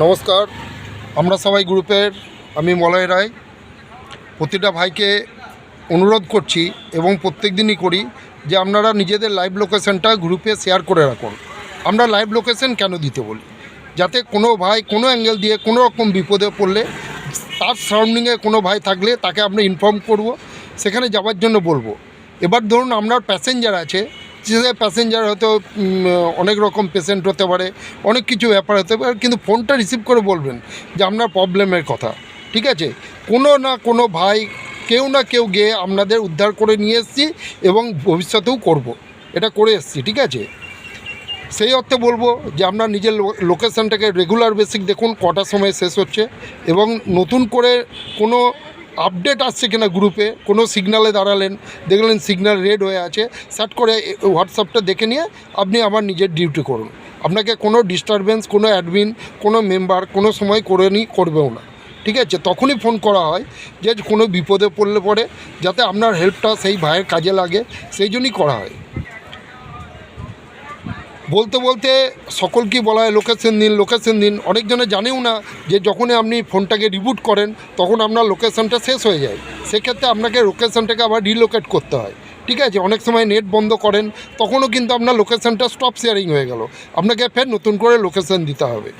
নমস্কার। আমরা সবাই গ্রুপের আমি মলয় রায় প্রতিটা ভাইকে অনুরোধ করছি এবং প্রত্যেক দিনই করি যে আপনারা নিজেদের লাইভ লোকেশনটা গ্রুপে শেয়ার করে রাখুন। আমরা লাইভ লোকেশন কেন দিতে বলি, যাতে কোনো ভাই কোনো অ্যাঙ্গেল দিয়ে কোনো রকম বিপদে পড়লে তার সারাউন্ডিংয়ে কোনো ভাই থাকলে তাকে আমরা ইনফর্ম করব, সেখানে যাওয়ার জন্য বলবো। এবার ধরুন আপনার প্যাসেঞ্জার আছে, যে প্যাসেঞ্জার হয়তো অনেক রকম পেশেন্ট হতে পারে, অনেক কিছু ব্যাপার হতে পারে, কিন্তু ফোনটা রিসিভ করে বলবেন যে আপনার প্রবলেমের কথা। ঠিক আছে, কোনো না কোনো ভাই কেউ না কেউ গিয়ে আপনাদের উদ্ধার করে নিয়ে এসেছি এবং ভবিষ্যতেও করব, এটা করে এসেছি। ঠিক আছে, সেই অর্থে বলবো যে আপনার নিজের লোকেশানটাকে রেগুলার বেসিক দেখুন কটার সময় শেষ হচ্ছে, এবং নতুন করে কোনো আপডেট আসছে কিনা গ্রুপে, কোনো সিগনালে দাঁড়ালেন, দেখলেন সিগন্যাল রেড হয়ে আছে, সেট করে হোয়াটসঅ্যাপটা দেখে নিয়ে আপনি আবার নিজের ডিউটি করুন। আপনাকে কোনো ডিস্টারবেন্স, কোনো অ্যাডমিন, কোনো মেম্বার কোনো সময় করবেও না। ঠিক আছে, তখনই ফোন করা হয় যে কোনো বিপদে পড়লে পরে যাতে আপনার হেল্পটা সেই ভাইয়ের কাজে লাগে, সেই জন্যই করা হয়। বলতে বলতে সকলকেই বলা হয় লোকেশন দিন। অনেকজনে জানেও না যে যখনই আপনি ফোনটাকে রিবুট করেন তখন আপনার লোকেশনটা শেষ হয়ে যায়, সেক্ষেত্রে আপনাকে লোকেশনটাকে আবার রিলোকেট করতে হয়। ঠিক আছে, অনেক সময় নেট বন্ধ করেন তখনও কিন্তু আপনার লোকেশনটা স্টপ শেয়ারিং হয়ে গেল, আপনাকে ফের নতুন করে লোকেশন দিতে হবে।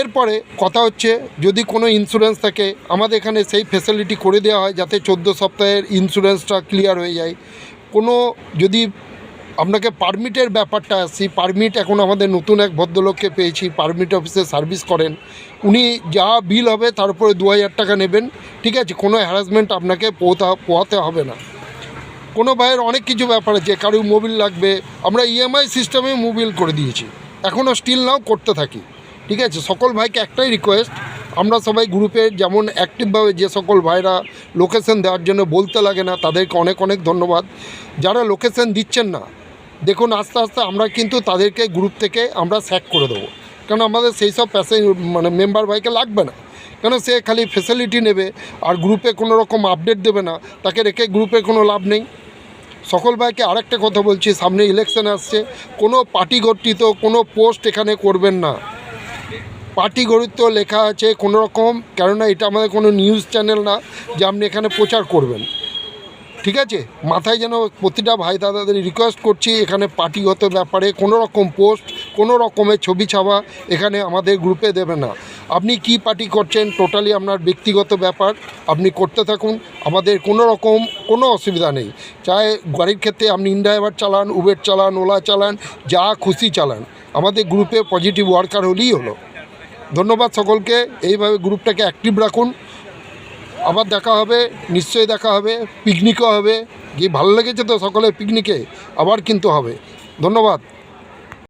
এরপরে কথা হচ্ছে, যদি কোনো ইন্স্যুরেন্স থাকে আমাদের এখানে সেই ফেসিলিটি করে দেওয়া হয় যাতে 14 সপ্তাহের ইন্স্যুরেন্সটা ক্লিয়ার হয়ে যায়। কোনো যদি আপনাকে পারমিটের ব্যাপারটা আসছি, পারমিট এখন আমাদের নতুন এক ভদ্রলোককে পেয়েছি, পারমিট অফিসে সার্ভিস করেন, উনি যা বিল হবে তার উপরে 2000 টাকা নেবেন। ঠিক আছে, কোনো হ্যারাসমেন্ট আপনাকে পোহাতে হবে না। কোনো ভাইয়ের অনেক কিছু ব্যাপার আছে, কারো মোবিল লাগবে, আমরা ইএমআই সিস্টেমে মোবিল করে দিয়েছি, এখনও স্টিল নাও করতে থাকি। ঠিক আছে, সকল ভাইকে একটাই রিকোয়েস্ট, আমরা সবাই গ্রুপে যেমন অ্যাক্টিভভাবে যে সকল ভাইরা লোকেশন দেওয়ার জন্য বলতে লাগে না তাদেরকে অনেক অনেক ধন্যবাদ। যারা লোকেশন দিচ্ছেন না, দেখুন আস্তে আস্তে আমরা কিন্তু তাদেরকে গ্রুপ থেকে আমরা স্যাক করে দেবো, কারণ আমাদের সেই সব মেম্বার ভাইকে লাগবে না, কেন সে খালি ফেসিলিটি নেবে আর গ্রুপে কোনো রকম আপডেট দেবে না, তাকে রেখে গ্রুপে কোনো লাভ নেই। সকল ভাইকে আরেকটা কথা বলছি, সামনে ইলেকশন আসছে, কোনো পার্টি গঠিত কোনো পোস্ট এখানে করবেন না। পার্টি গঠিত লেখা আছে কোনো রকম, কেননা এটা আমাদের কোনো নিউজ চ্যানেল না যে আপনি এখানে প্রচার করবেন। ঠিক আছে, মাথায় যেন প্রতিটা ভাই দাদাদের রিকোয়েস্ট করছি, এখানে পার্টিগত ব্যাপারে কোনো রকম পোস্ট, কোনো রকমের ছবি ছাপা এখানে আমাদের গ্রুপে দেবে না। আপনি কি পার্টি করছেন টোটালি আপনার ব্যক্তিগত ব্যাপার, আপনি করতে থাকুন, আমাদের কোনো রকম কোনো অসুবিধা নেই। চাहे গাড়ির ক্ষেত্রে আপনি ইনড্রাইভার চালান, উবের চালান, ওলা চালান, যা খুশি চালান, আমাদের গ্রুপে পজিটিভ ওয়ার্কার হলেই হলো। ধন্যবাদ সকলকে, এইভাবে গ্রুপটাকে অ্যাক্টিভ রাখুন। আবার দেখা হবে, নিশ্চয়ই দেখা হবে, পিকনিকও হবে। গিয়ে ভালো লেগেছে তো সকলে পিকনিকে, আবার কিন্তু হবে। ধন্যবাদ।